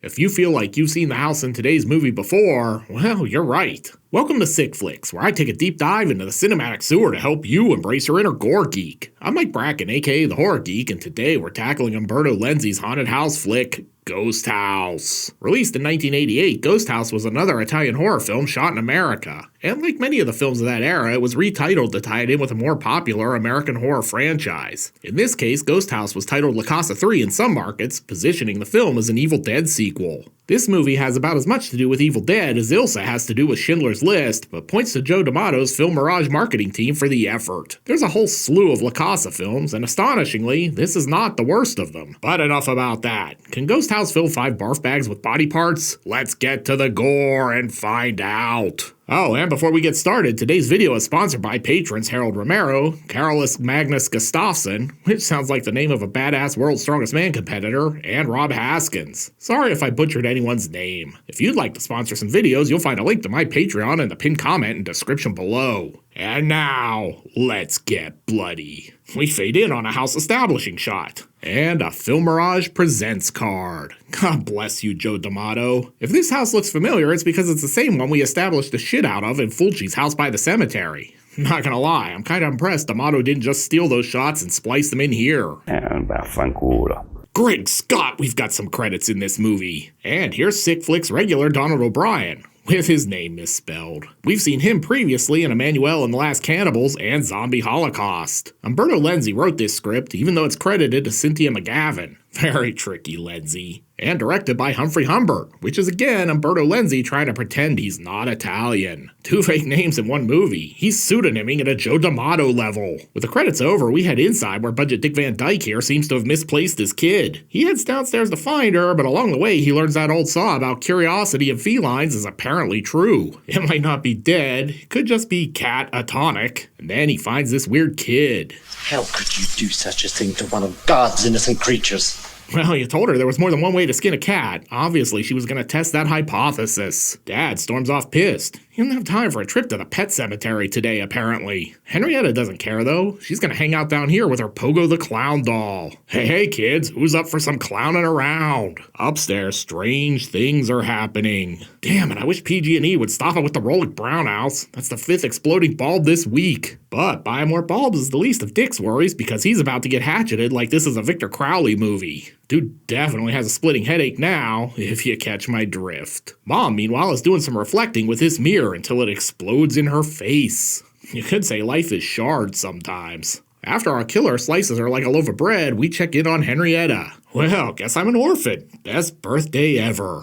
If you feel like you've seen the house in today's movie before, well, you're right. Welcome to Sick Flicks, where I take a deep dive into the cinematic sewer to help you embrace your inner gore geek. I'm Mike Bracken, aka the Horror Geek, and today we're tackling Umberto Lenzi's haunted house flick, Ghosthouse. Released in 1988, Ghosthouse was another Italian horror film shot in America. And like many of the films of that era, it was retitled to tie it in with a more popular American horror franchise. In this case, Ghosthouse was titled La Casa 3 in some markets, positioning the film as an Evil Dead sequel. This movie has about as much to do with Evil Dead as Ilsa has to do with Schindler's List, but points to Joe D'Amato's Film Mirage marketing team for the effort. There's a whole slew of La Casa films, and astonishingly, this is not the worst of them. But enough about that. Can Ghosthouse fill 5 barf bags with body parts? Let's get to the gore and find out. Oh, and before we get started, today's video is sponsored by patrons Harold Romero, Carolus Magnus Gustafsson, which sounds like the name of a badass World's Strongest Man competitor, and Rob Haskins. Sorry if I butchered anyone's name. If you'd like to sponsor some videos, you'll find a link to my Patreon in the pinned comment and description below. And now, let's get bloody. We fade in on a house establishing shot. And a Film Mirage Presents card. God bless you, Joe D'Amato. If this house looks familiar, it's because it's the same one we established the shit out of in Fulci's House by the Cemetery. Not gonna lie, I'm kinda impressed D'Amato didn't just steal those shots and splice them in here. Vaffanculo. Great Scott, we've got some credits in this movie. And here's Sick Flicks regular Donald O'Brien, with his name misspelled. We've seen him previously in Emmanuel and the Last Cannibals and Zombie Holocaust. Umberto Lenzi wrote this script, even though it's credited to Cynthia McGavin. Very tricky, Lenzi. And directed by Humphrey Humbert, which is again Umberto Lenzi trying to pretend he's not Italian. 2 fake names in one movie. He's pseudonyming at a Joe D'Amato level. With the credits over, we head inside where Budget Dick Van Dyke here seems to have misplaced his kid. He heads downstairs to find her, but along the way he learns that old saw about curiosity and felines is apparently true. It might not be dead, it could just be catatonic. And then he finds this weird kid. How could you do such a thing to one of God's innocent creatures? Well, you told her there was more than one way to skin a cat. Obviously, she was going to test that hypothesis. Dad storms off pissed. He doesn't have time for a trip to the pet cemetery today, apparently. Henrietta doesn't care, though. She's going to hang out down here with her Pogo the Clown doll. Hey, kids, who's up for some clowning around? Upstairs, strange things are happening. Damn it, I wish PG&E would stop it with the Rollick Brownhouse. That's the 5th exploding bulb this week. But buying more bulbs is the least of Dick's worries because he's about to get hatcheted like this is a Victor Crowley movie. Dude definitely has a splitting headache now, if you catch my drift. Mom, meanwhile, is doing some reflecting with this mirror until it explodes in her face. You could say life is shard sometimes. After our killer slices her like a loaf of bread, we check in on Henrietta. Well, guess I'm an orphan. Best birthday ever.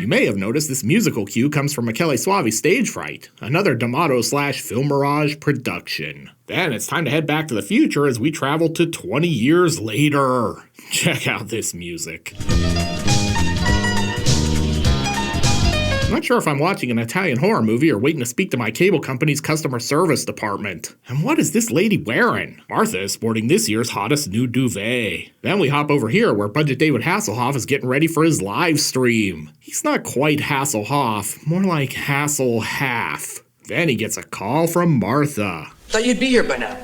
You may have noticed this musical cue comes from Michele Soavi's Stage Fright, another D'Amato/Film Mirage production. Then it's time to head back to the future as we travel to 20 years later. Check out this music. I'm not sure if I'm watching an Italian horror movie or waiting to speak to my cable company's customer service department. And what is this lady wearing? Martha is sporting this year's hottest new duvet. Then we hop over here where Budget David Hasselhoff is getting ready for his live stream. He's not quite Hasselhoff, more like Hasselhalf. Then he gets a call from Martha. Thought you'd be here by now.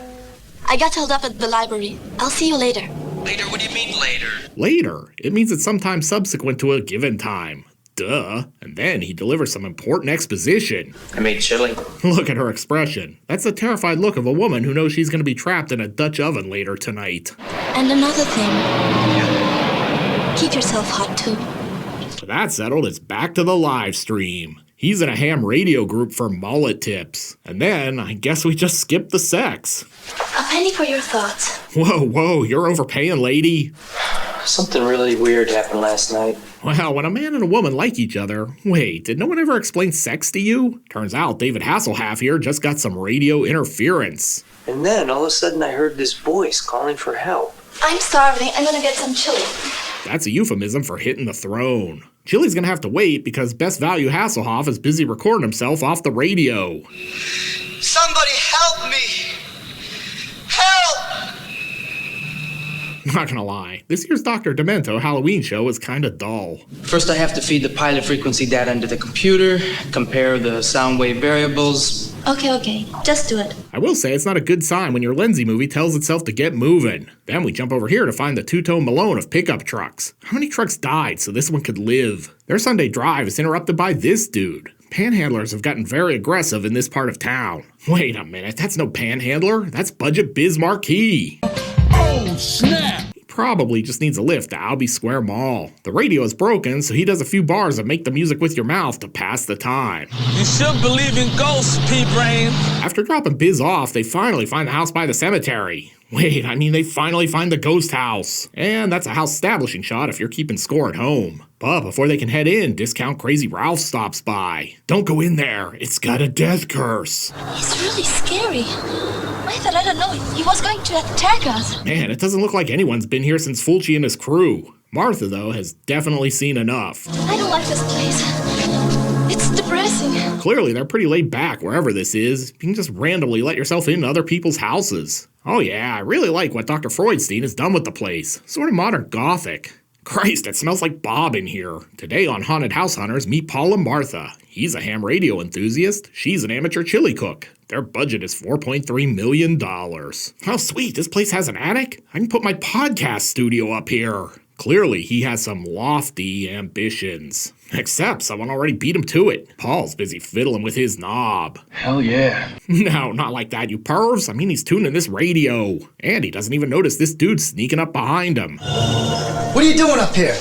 I got held up at the library. I'll see you later. Later? What do you mean later? Later. It means it's sometime subsequent to a given time. Duh. And then he delivers some important exposition. I made chili. Look at her expression. That's the terrified look of a woman who knows she's going to be trapped in a Dutch oven later tonight. And another thing. Keep yourself hot, too. With that settled, it's back to the live stream. He's in a ham radio group for mullet tips. And then, I guess we just skipped the sex. A penny for your thoughts. Whoa, you're overpaying, lady. Something really weird happened last night. Well, when a man and a woman like each other... Wait, did no one ever explain sex to you? Turns out David Hasselhoff here just got some radio interference. And then, all of a sudden, I heard this voice calling for help. I'm starving. I'm gonna get some chili. That's a euphemism for hitting the throne. Chili's gonna have to wait because Best Value Hasselhoff is busy recording himself off the radio. Somebody help me! Help! Not gonna lie, this year's Dr. Demento Halloween show was kinda dull. First I have to feed the pilot frequency data into the computer, compare the sound wave variables, Okay, just do it. I will say it's not a good sign when your Lenzi movie tells itself to get moving. Then we jump over here to find the two-tone Malone of pickup trucks. How many trucks died so this one could live? Their Sunday drive is interrupted by this dude. Panhandlers have gotten very aggressive in this part of town. Wait a minute, that's no panhandler. That's Budget Biz Marquee. Oh, snap! Probably just needs a lift to Albee Square Mall. The radio is broken, so he does a few bars of make the music with your mouth to pass the time. You should believe in ghosts, P-Brain. After dropping Biz off, they finally find the house by the cemetery. Wait, they finally find the ghost house. And that's a house establishing shot if you're keeping score at home. But before they can head in, Discount Crazy Ralph stops by. Don't go in there, it's got a death curse. He's really scary. I don't know, he was going to attack us. Man, it doesn't look like anyone's been here since Fulci and his crew. Martha, though, has definitely seen enough. I don't like this place. It's depressing. Clearly, they're pretty laid back wherever this is. You can just randomly let yourself into other people's houses. Oh yeah, I really like what Dr. Freudstein has done with the place. Sort of modern gothic. Christ, it smells like Bob in here. Today on Haunted House Hunters, meet Paul and Martha. He's a ham radio enthusiast. She's an amateur chili cook. Their budget is $4.3 million. How sweet, this place has an attic? I can put my podcast studio up here. Clearly, he has some lofty ambitions. Except someone already beat him to it. Paul's busy fiddling with his knob. Hell yeah. No, not like that, you pervs. He's tuning this radio. And he doesn't even notice this dude sneaking up behind him. What are you doing up here?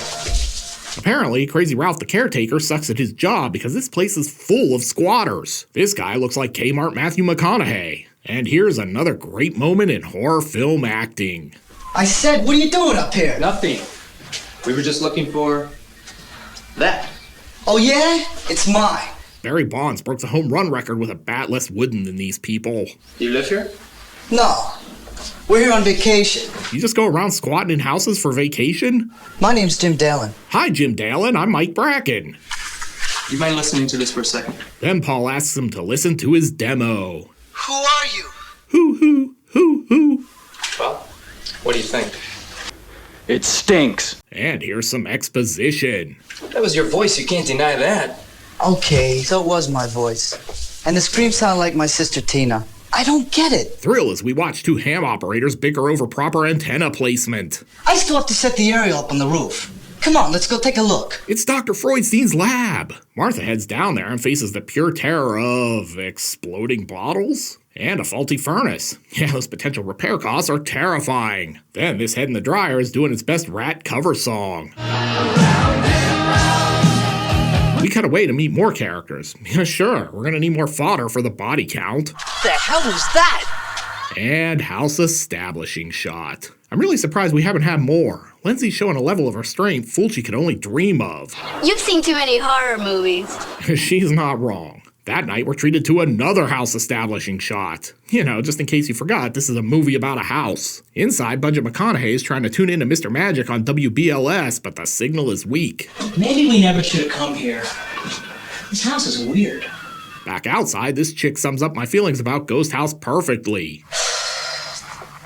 Apparently, Crazy Ralph the caretaker sucks at his job because this place is full of squatters. This guy looks like Kmart Matthew McConaughey. And here's another great moment in horror film acting. I said, what are you doing up here? Nothing. We were just looking for that. Oh yeah? It's mine. Barry Bonds broke the home run record with a bat less wooden than these people. You live here? No. We're here on vacation. You just go around squatting in houses for vacation? My name's Jim Dallin. Hi, Jim Dallin. I'm Mike Bracken. You mind listening to this for a second? Then Paul asks him to listen to his demo. Who are you? Hoo. Well, what do you think? It stinks. And here's some exposition. That was your voice, you can't deny that. Okay, so it was my voice. And the screams sound like my sister Tina. I don't get it. Thrill as we watch two ham operators bicker over proper antenna placement. I still have to set the aerial up on the roof. Come on, let's go take a look. It's Dr. Freudstein's lab. Martha heads down there and faces the pure terror of exploding bottles and a faulty furnace. Yeah, those potential repair costs are terrifying. Then this head in the dryer is doing its best rat cover song. We cut away to meet more characters. Yeah, sure, we're gonna need more fodder for the body count. The hell was that? And house establishing shot. I'm really surprised we haven't had more. Lenzi's showing a level of restraint Fulci could only dream of. You've seen too many horror movies. She's not wrong. That night, we're treated to another house establishing shot. Just in case you forgot, this is a movie about a house. Inside, Budget McConaughey is trying to tune into Mr. Magic on WBLS, but the signal is weak. Maybe we never should have come here. This house is weird. Back outside, this chick sums up my feelings about Ghost House perfectly.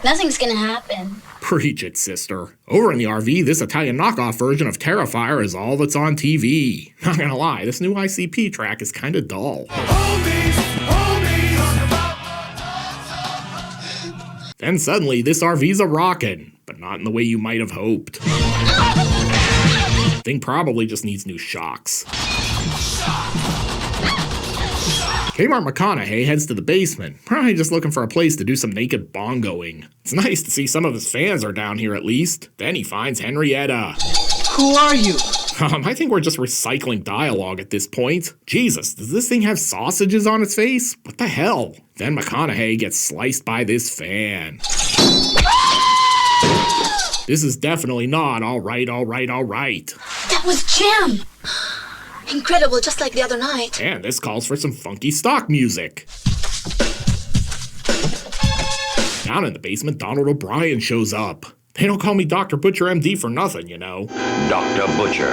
Nothing's gonna happen. Preach it, sister. Over in the RV, this Italian knockoff version of Terrifier is all that's on TV. Not gonna lie, this new ICP track is kinda dull. Then suddenly, this RV's a rockin', but not in the way you might have hoped. Thing probably just needs new shocks. Kmart McConaughey heads to the basement, probably just looking for a place to do some naked bongoing. It's nice to see some of his fans are down here at least. Then he finds Henrietta. Who are you? I think we're just recycling dialogue at this point. Jesus, does this thing have sausages on its face? What the hell? Then McConaughey gets sliced by this fan. This is definitely not all right. That was Jim! Incredible, just like the other night. And this calls for some funky stock music. Down in the basement, Donald O'Brien shows up. They don't call me Dr. Butcher MD for nothing, Dr. Butcher,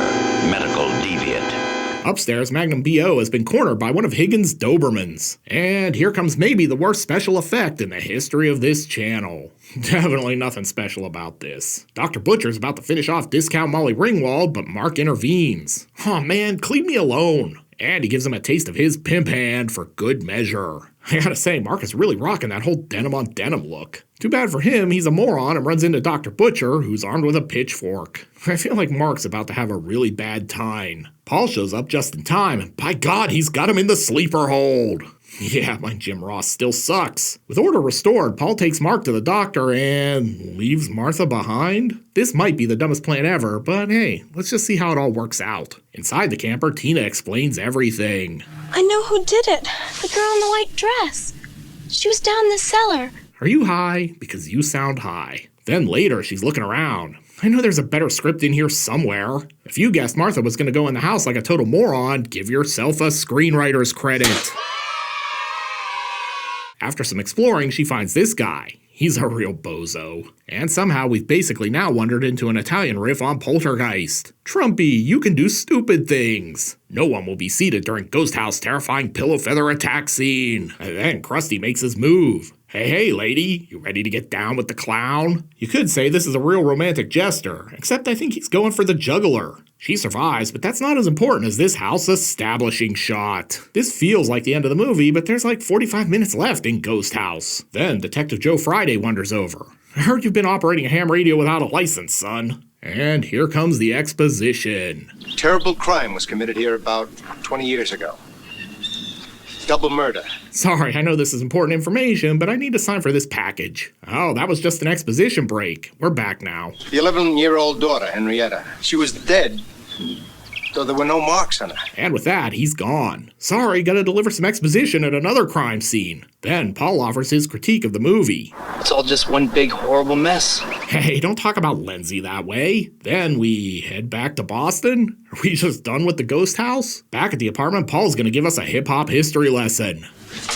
medical deviant. Upstairs, Magnum B.O. has been cornered by one of Higgins' Dobermans. And here comes maybe the worst special effect in the history of this channel. Definitely nothing special about this. Dr. Butcher's about to finish off Discount Molly Ringwald, but Mark intervenes. Oh man, leave me alone. And he gives him a taste of his pimp hand for good measure. I gotta say, Mark is really rocking that whole denim on denim look. Too bad for him, he's a moron and runs into Dr. Butcher, who's armed with a pitchfork. I feel like Mark's about to have a really bad time. Paul shows up just in time, and by God, he's got him in the sleeper hold. Yeah, my Jim Ross still sucks. With order restored, Paul takes Mark to the doctor and leaves Martha behind? This might be the dumbest plan ever, but hey, let's just see how it all works out. Inside the camper, Tina explains everything. I know who did it. The girl in the white dress. She was down in the cellar. Are you high? Because you sound high. Then later, she's looking around. I know there's a better script in here somewhere. If you guessed Martha was going to go in the house like a total moron, give yourself a screenwriter's credit. After some exploring, she finds this guy. He's a real bozo. And somehow we've basically now wandered into an Italian riff on Poltergeist. Trumpy, you can do stupid things. No one will be seated during Ghosthouse terrifying pillow feather attack scene. And then Krusty makes his move. Hey, lady, you ready to get down with the clown? You could say this is a real romantic jester, except I think he's going for the juggler. She survives, but that's not as important as this house establishing shot. This feels like the end of the movie, but there's like 45 minutes left in Ghost House. Then Detective Joe Friday wanders over. I heard you've been operating a ham radio without a license, son. And here comes the exposition. Terrible crime was committed here about 20 years ago. Double murder. Sorry, I know this is important information, but I need to sign for this package. Oh, that was just an exposition break. We're back now. The 11-year-old daughter, Henrietta. She was dead, though there were no marks on her. And with that, he's gone. Sorry, gotta deliver some exposition at another crime scene. Then Paul offers his critique of the movie. It's all just one big horrible mess. Hey, don't talk about Lenzi that way. Then we head back to Boston? Are we just done with the ghost house? Back at the apartment, Paul's gonna give us a hip-hop history lesson.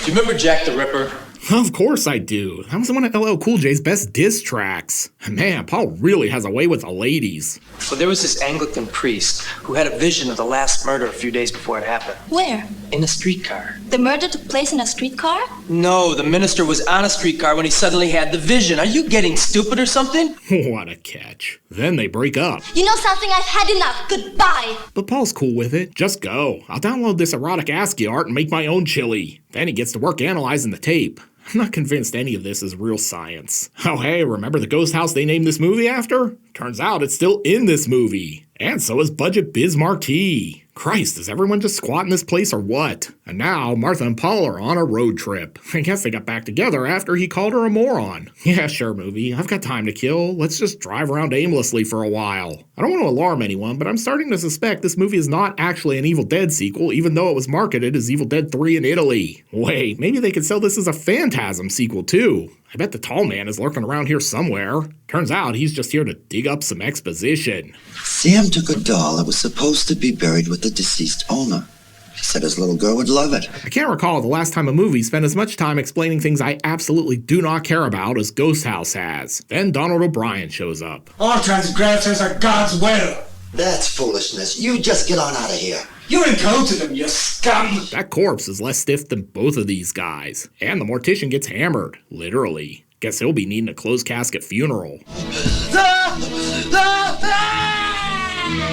Do you remember Jack the Ripper? Of course I do. That was one of LL Cool J's best diss tracks. Man, Paul really has a way with the ladies. Well, there was this Anglican priest who had a vision of the last murder a few days before it happened. Where? In a streetcar. The murder took place in a streetcar? No, the minister was on a streetcar when he suddenly had the vision. Are you getting stupid or something? What a catch. Then they break up. You know something? I've had enough. Goodbye. But Paul's cool with it. Just go. I'll download this erotic ASCII art and make my own chili. Then he gets to work analyzing the tape. I'm not convinced any of this is real science. Oh hey, remember the ghost house they named this movie after? Turns out it's still in this movie. And so is Budget Biz Marquee. Christ, is everyone just squat in this place or what? And now, Martha and Paul are on a road trip. I guess they got back together after he called her a moron. Yeah, sure, movie. I've got time to kill. Let's just drive around aimlessly for a while. I don't want to alarm anyone, but I'm starting to suspect this movie is not actually an Evil Dead sequel, even though it was marketed as Evil Dead 3 in Italy. Wait, maybe they could sell this as a Phantasm sequel, too. I bet the tall man is lurking around here somewhere. Turns out he's just here to dig up some exposition. Sam took a doll that was supposed to be buried with the deceased owner. He said his little girl would love it. I can't recall the last time a movie spent as much time explaining things I absolutely do not care about as Ghost House has. Then Donald O'Brien shows up. All transgressors are God's will. That's foolishness. You just get on out of here. You encountered them, you scum! That corpse is less stiff than both of these guys. And the mortician gets hammered, literally. Guess he'll be needing a closed casket funeral.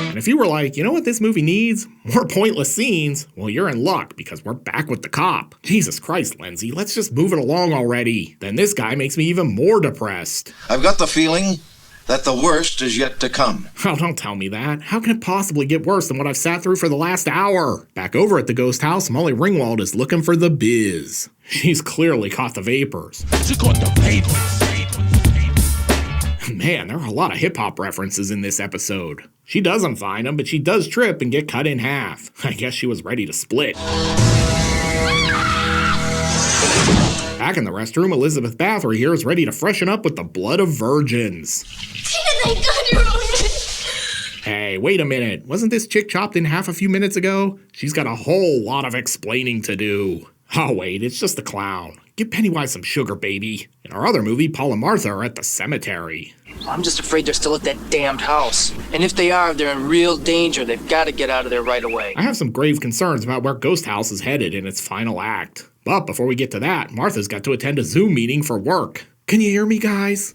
And if you were like, you know what this movie needs? More pointless scenes, well, you're in luck because we're back with the cop. Jesus Christ, Lenzi, let's just move it along already. Then this guy makes me even more depressed. I've got the feeling that the worst is yet to come. Oh, don't tell me that. How can it possibly get worse than what I've sat through for the last hour? Back over at the ghost house, Molly Ringwald is looking for the biz. She's clearly caught the vapors. She caught the vapors. Man, there are a lot of hip-hop references in this episode. She doesn't find them, but she does trip and get cut in half. I guess she was ready to split. Back in the restroom, Elizabeth Bathory here is ready to freshen up with the blood of virgins. Tina, thank God you're okay. Hey, wait a minute. Wasn't this chick chopped in half a few minutes ago? She's got a whole lot of explaining to do. Oh wait, it's just the clown. Give Pennywise some sugar, baby. In our other movie, Paul and Martha are at the cemetery. I'm just afraid they're still at that damned house. And if they are, they're in real danger. They've got to get out of there right away. I have some grave concerns about where Ghost House is headed in its final act. But before we get to that, Martha's got to attend a Zoom meeting for work. Can you hear me, guys?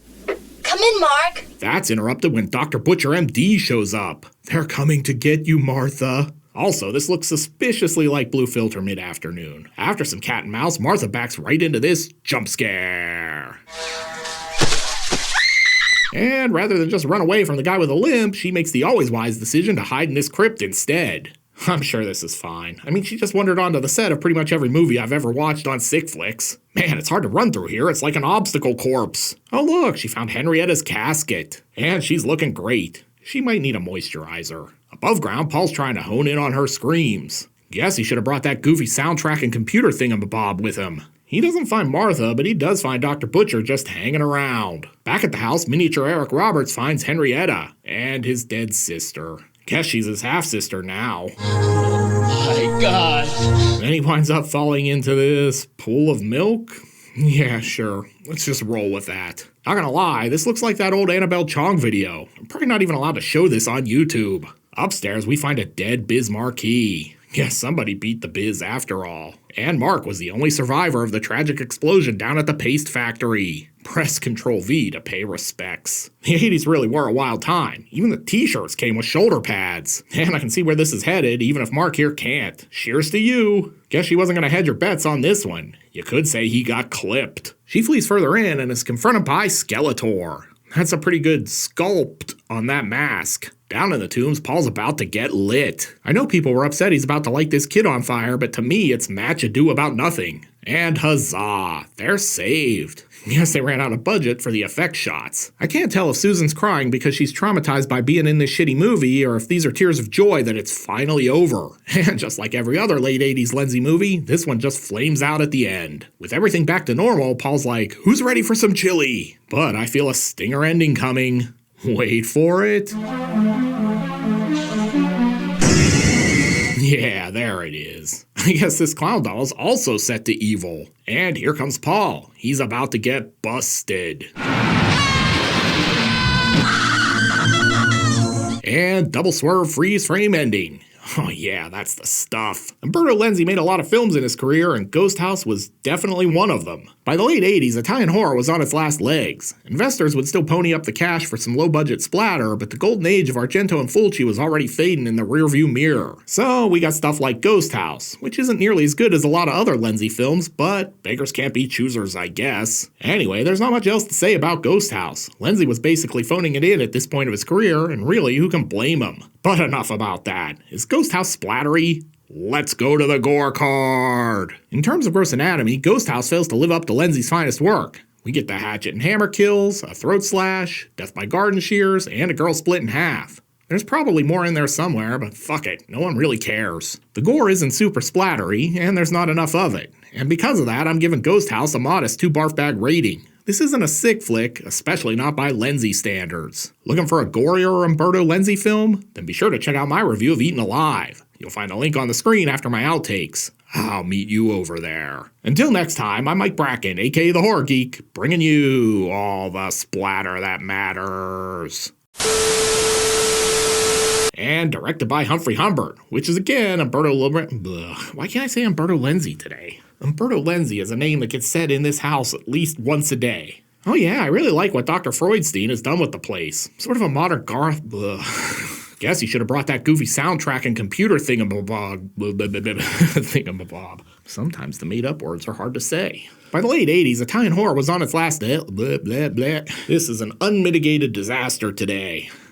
Come in, Mark. That's interrupted when Dr. Butcher MD shows up. They're coming to get you, Martha. Also, this looks suspiciously like Blue Filter mid-afternoon. After some cat and mouse, Martha backs right into this jump scare. And rather than just run away from the guy with a limp, she makes the always wise decision to hide in this crypt instead. I'm sure this is fine. I mean, she just wandered onto the set of pretty much every movie I've ever watched on Sick Flicks. Man, it's hard to run through here. It's like an obstacle course. Oh look, she found Henrietta's casket. And she's looking great. She might need a moisturizer. Above ground, Paul's trying to hone in on her screams. Guess he should have brought that goofy soundtrack and computer thingamabob with him. He doesn't find Martha, but he does find Dr. Butcher just hanging around. Back at the house, miniature Eric Roberts finds Henrietta and his dead sister. Guess she's his half-sister now. My God. Then he winds up falling into this pool of milk? Yeah, sure. Let's just roll with that. Not gonna lie, this looks like that old Annabelle Chong video. I'm probably not even allowed to show this on YouTube. Upstairs, we find a dead Biz Marquis. Guess somebody beat the Biz after all. And Mark was the only survivor of the tragic explosion down at the paste factory. Press Ctrl-V to pay respects. The 80s really were a wild time. Even the t-shirts came with shoulder pads. And I can see where this is headed, even if Mark here can't. Cheers to you. Guess she wasn't gonna hedge her bets on this one. You could say he got clipped. She flees further in and is confronted by Skeletor. That's a pretty good sculpt on that mask. Down in the tombs, Paul's about to get lit. I know people were upset he's about to light this kid on fire, but to me, it's match ado about nothing. And huzzah, they're saved. Yes, they ran out of budget for the effect shots. I can't tell if Susan's crying because she's traumatized by being in this shitty movie, or if these are tears of joy that it's finally over. And just like every other late 80s Lenzi movie, this one just flames out at the end. With everything back to normal, Paul's like, who's ready for some chili? But I feel a stinger ending coming. Wait for it. Yeah, there it is. I guess this clown doll is also set to evil. And here comes Paul. He's about to get busted. And double swerve freeze frame ending. Oh yeah, that's the stuff. Umberto Lenzi made a lot of films in his career, and Ghosthouse was definitely one of them. By the late 80s, Italian horror was on its last legs. Investors would still pony up the cash for some low-budget splatter, but the golden age of Argento and Fulci was already fading in the rearview mirror. So we got stuff like Ghosthouse, which isn't nearly as good as a lot of other Lenzi films, but beggars can't be choosers, I guess. Anyway, there's not much else to say about Ghosthouse. Lenzi was basically phoning it in at this point of his career, and really, who can blame him? But enough about that. Is Ghosthouse splattery? Let's go to the gore card. In terms of gross anatomy, Ghosthouse fails to live up to Lenzi's finest work. We get the hatchet and hammer kills, a throat slash, death by garden shears, and a girl split in half. There's probably more in there somewhere, but fuck it, no one really cares. The gore isn't super splattery, and there's not enough of it. And because of that, I'm giving Ghosthouse a modest 2 barf bag rating. This isn't a sick flick, especially not by Lenzi standards. Looking for a Gory or Umberto Lenzi film? Then be sure to check out my review of Eaten Alive. You'll find a link on the screen after my outtakes. I'll meet you over there. Until next time, I'm Mike Bracken, aka the Horror Geek, bringing you all the splatter that matters. And directed by Humphrey Humbert, which is again Umberto Why can't I say Umberto Lenzi today? Umberto Lenzi is a name that gets said in this house at least once a day. Oh yeah, I really like what Dr. Freudstein has done with the place. Sort of a modern Garth. Guess he should have brought that goofy soundtrack and computer thingamabob. Sometimes the made-up words are hard to say. By the late 80s, Italian horror was on its last. This is an unmitigated disaster today.